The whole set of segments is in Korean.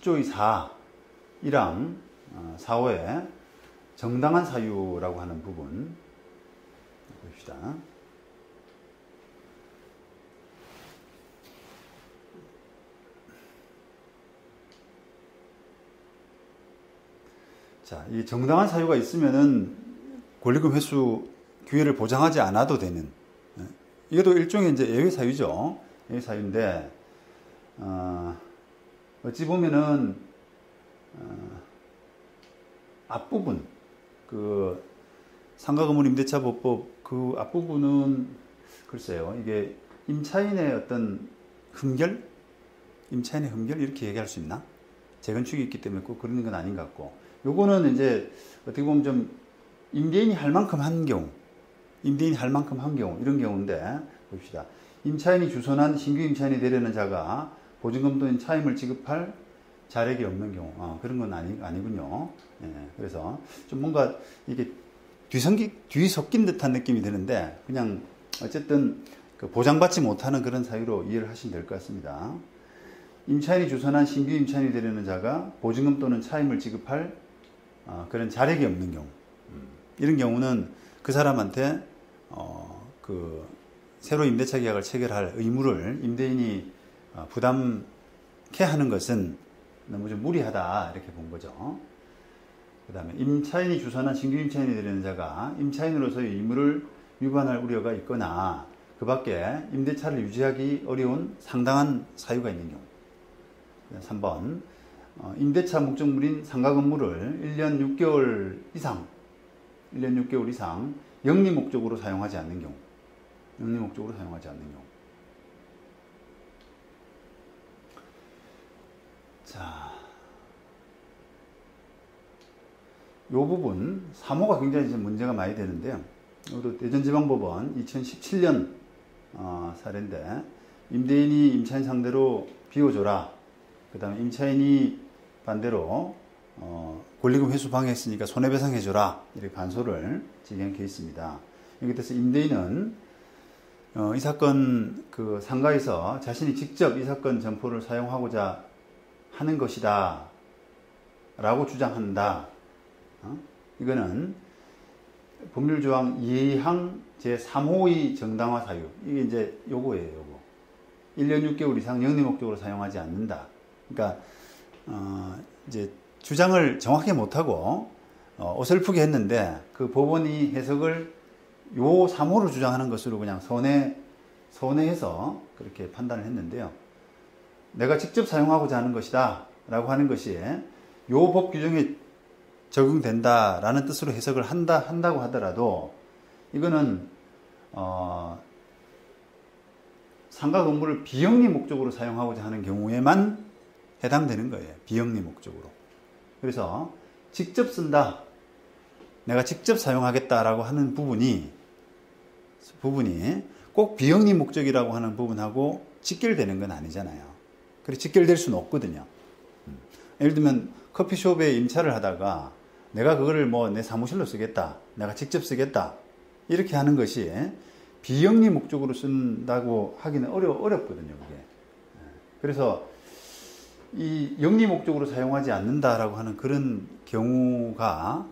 10조의 4이랑 4호의 정당한 사유라고 하는 부분 봅시다. 자, 이 정당한 사유가 있으면은 권리금 회수 기회를 보장하지 않아도 되는, 이것도 일종의 이제 예외 사유죠. 예외 사유인데, 어찌 보면은, 앞부분, 그, 상가건물 임대차 보법 그 앞부분은, 글쎄요, 이게 임차인의 어떤 흠결? 임차인의 흠결? 이렇게 얘기할 수 있나? 재건축이 있기 때문에 꼭 그런 건 아닌 것 같고, 요거는 이제 어떻게 보면 좀 임대인이 할 만큼 한 경우, 임대인이 할 만큼 한 경우, 이런 경우인데, 봅시다. 임차인이 주선한 신규 임차인이 되려는 자가 보증금 또는 차임을 지급할 자력이 없는 경우, 그런 건 아니군요. 예, 그래서 좀 뭔가 이게 뒤섞인 듯한 느낌이 드는데, 그냥 어쨌든 그 보장받지 못하는 그런 사유로 이해를 하시면 될 것 같습니다. 임차인이 주선한 신규 임차인이 되려는 자가 보증금 또는 차임을 지급할 그런 자력이 없는 경우, 이런 경우는 그 사람한테 그 새로 임대차 계약을 체결할 의무를 임대인이 부담케 하는 것은 너무 좀 무리하다, 이렇게 본 거죠. 그 다음에 임차인이 주선한 신규 임차인이 되려는 자가 임차인으로서의 의무를 위반할 우려가 있거나 그 밖에 임대차를 유지하기 어려운 상당한 사유가 있는 경우. 3번, 임대차 목적물인 상가 건물을 1년 6개월 이상 영리 목적으로 사용하지 않는 경우. 자, 요 부분 3호가 굉장히 문제가 많이 되는데요. 이것도 대전지방법원 2017년 사례인데, 임대인이 임차인 상대로 비워줘라. 그 다음에 임차인이 반대로 권리금 회수 방해했으니까 손해배상해줘라, 이렇게 간소를 제기한 케이스입니다. 여기 따라서 임대인은 이 사건 그 상가에서 자신이 직접 이 사건 점포를 사용하고자 하는 것이다 라고 주장한다. 이거는 법률조항 2항 제3호의 정당화 사유, 이게 이제 요거예요. 요거 1년 6개월 이상 영리 목적으로 사용하지 않는다. 그러니까 이제 주장을 정확히 못하고 어설프게 했는데, 그 법원이 해석을 요 3호를 주장하는 것으로 그냥 선회해서 그렇게 판단을 했는데요. 내가 직접 사용하고자 하는 것이다 라고 하는 것이 요 법 규정에 적용된다라는 뜻으로 해석을 한다고 하더라도, 이거는 상가 건물을 비영리 목적으로 사용하고자 하는 경우에만 해당되는 거예요. 비영리 목적으로. 그래서 직접 쓴다, 내가 직접 사용하겠다라고 하는 부분이 꼭 비영리 목적이라고 하는 부분하고 직결되는 건 아니잖아요. 그래서 직결될 수는 없거든요. 예를 들면 커피숍에 임차를 하다가 내가 그거를 뭐 내 사무실로 쓰겠다, 내가 직접 쓰겠다, 이렇게 하는 것이 비영리 목적으로 쓴다고 하기는 어렵거든요, 그게. 그래서 이 영리 목적으로 사용하지 않는다라고 하는 그런 경우가,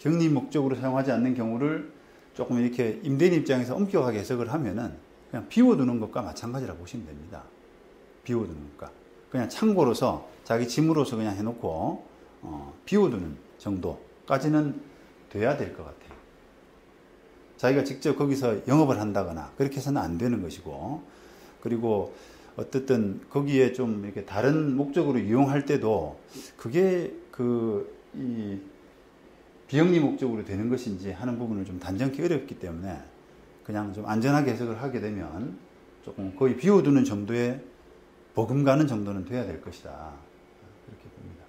영리 목적으로 사용하지 않는 경우를 조금 이렇게 임대인 입장에서 엄격하게 해석을 하면은 그냥 비워두는 것과 마찬가지라고 보시면 됩니다. 비워두는 것과. 그냥 참고로서 자기 짐으로서 그냥 해놓고 비워두는 정도까지는 돼야 될 것 같아요. 자기가 직접 거기서 영업을 한다거나 그렇게 해서는 안 되는 것이고, 그리고 어쨌든 거기에 좀 이렇게 다른 목적으로 이용할 때도 그게 이 비영리 목적으로 되는 것인지 하는 부분을 좀 단정하기 어렵기 때문에 그냥 좀 안전하게 해석을 하게 되면 조금 거의 비워두는 정도의 버금가는 정도는 돼야 될 것이다, 그렇게 봅니다.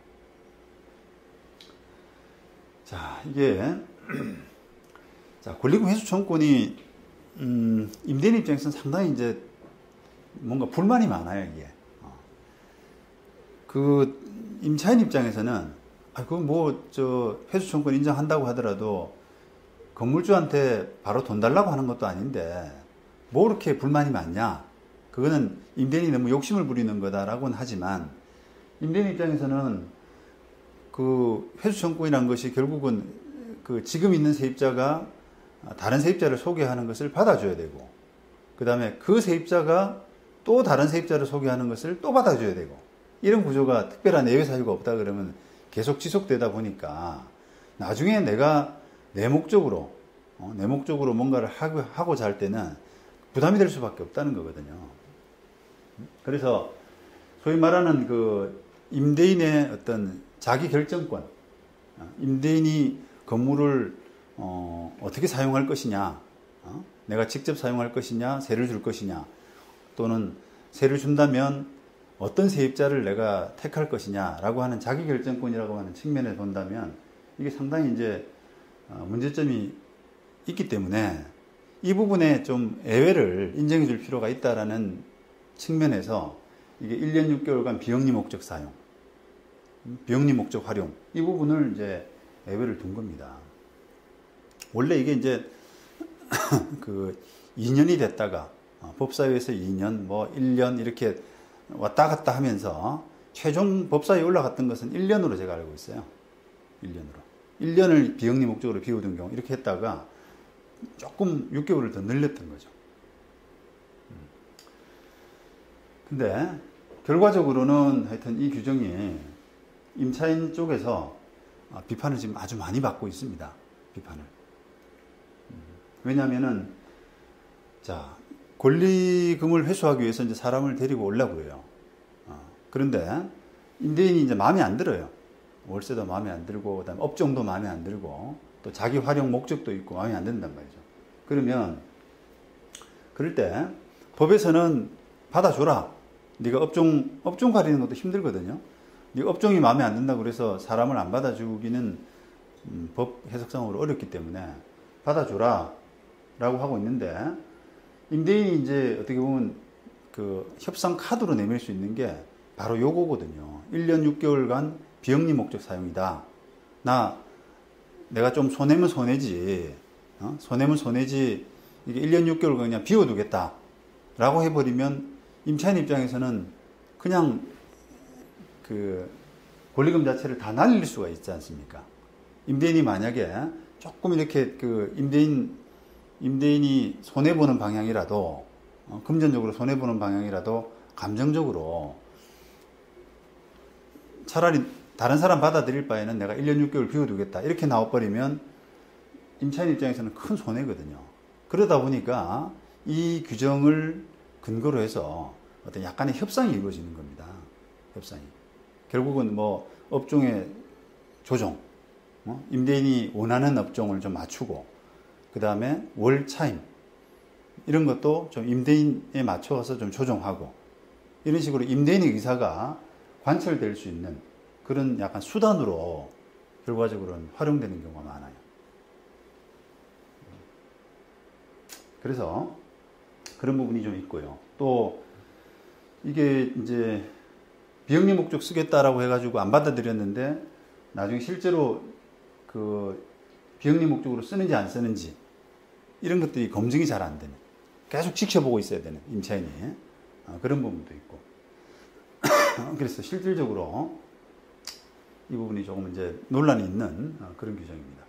자, 이게 자, 권리금 회수 청구권이 임대인 입장에서는 상당히 이제 뭔가 불만이 많아요, 이게. 그 임차인 입장에서는 회수 청구권 인정한다고 하더라도 건물주한테 바로 돈 달라고 하는 것도 아닌데 뭐 이렇게 불만이 많냐, 그거는 임대인이 너무 욕심을 부리는 거다라고는 하지만 임대인 입장에서는 그 회수 청구이라는 것이 결국은 그 지금 있는 세입자가 다른 세입자를 소개하는 것을 받아줘야 되고, 그 다음에 그 세입자가 또 다른 세입자를 소개하는 것을 또 받아줘야 되고, 이런 구조가 특별한 예외 사유가 없다 그러면 계속 지속되다 보니까 나중에 내가 내 목적으로 뭔가를 하고자 할 때는 부담이 될 수밖에 없다는 거거든요. 그래서 소위 말하는 그 임대인의 어떤 자기 결정권, 임대인이 건물을 어떻게 사용할 것이냐, 내가 직접 사용할 것이냐, 세를 줄 것이냐, 또는 세를 준다면 어떤 세입자를 내가 택할 것이냐라고 하는 자기 결정권이라고 하는 측면에 본다면 이게 상당히 이제 문제점이 있기 때문에 이 부분에 좀 예외를 인정해 줄 필요가 있다라는 측면에서 이게 1년 6개월간 비영리 목적 사용, 비영리 목적 활용, 이 부분을 이제 예외를 둔 겁니다. 원래 이게 이제 그 2년이 됐다가 법사위에서 2년, 뭐 1년 이렇게 왔다 갔다 하면서 최종 법사위에 올라갔던 것은 1년으로 제가 알고 있어요. 1년으로. 1년을 비영리 목적으로 비워둔 경우 이렇게 했다가 조금 6개월을 더 늘렸던 거죠. 근데 결과적으로는 하여튼 이 규정이 임차인 쪽에서 비판을 지금 아주 많이 받고 있습니다. 비판을. 왜냐하면은 자, 권리금을 회수하기 위해서 이제 사람을 데리고 오려고 그래요. 그런데 임대인이 이제 마음에 안 들어요. 월세도 마음에 안 들고, 그다음에 업종도 마음에 안 들고, 또 자기 활용 목적도 있고 마음에 안 든단 말이죠. 그러면 그럴 때 법에서는 받아줘라. 네가 업종 가리는 것도 힘들거든요. 네가 업종이 마음에 안 든다고 그래서 사람을 안 받아주기는 법 해석상으로 어렵기 때문에 받아줘라 라고 하고 있는데, 임대인이 이제 어떻게 보면 그 협상 카드로 내밀 수 있는 게 바로 요거거든요. 1년 6개월간 비영리 목적 사용이다. 내가 좀 손해면 손해지, 손해면 손해지, 이게 1년 6개월간 그냥 비워두겠다 라고 해버리면 임차인 입장에서는 그냥 그 권리금 자체를 다 날릴 수가 있지 않습니까? 임대인이 만약에 조금 이렇게 그 임대인이 손해보는 방향이라도, 금전적으로 손해보는 방향이라도 감정적으로 차라리 다른 사람 받아들일 바에는 내가 1년 6개월 비워두겠다 이렇게 나와버리면 임차인 입장에서는 큰 손해거든요. 그러다 보니까 이 규정을 근거로 해서 어떤 약간의 협상이 이루어지는 겁니다. 협상이. 결국은 뭐 업종의 조정, 임대인이 원하는 업종을 좀 맞추고, 그 다음에 월 차임, 이런 것도 좀 임대인에 맞춰서 좀 조정하고, 이런 식으로 임대인의 의사가 관철될 수 있는 그런 약간 수단으로 결과적으로는 활용되는 경우가 많아요. 그래서 그런 부분이 좀 있고요. 또 이게 이제 비영리 목적 쓰겠다라고 해가지고 안 받아들였는데 나중에 실제로 그 비영리 목적으로 쓰는지 안 쓰는지 이런 것들이 검증이 잘 안 되는, 계속 지켜보고 있어야 되는 임차인이 그런 부분도 있고 그래서 실질적으로 이 부분이 조금 이제 논란이 있는 그런 규정입니다.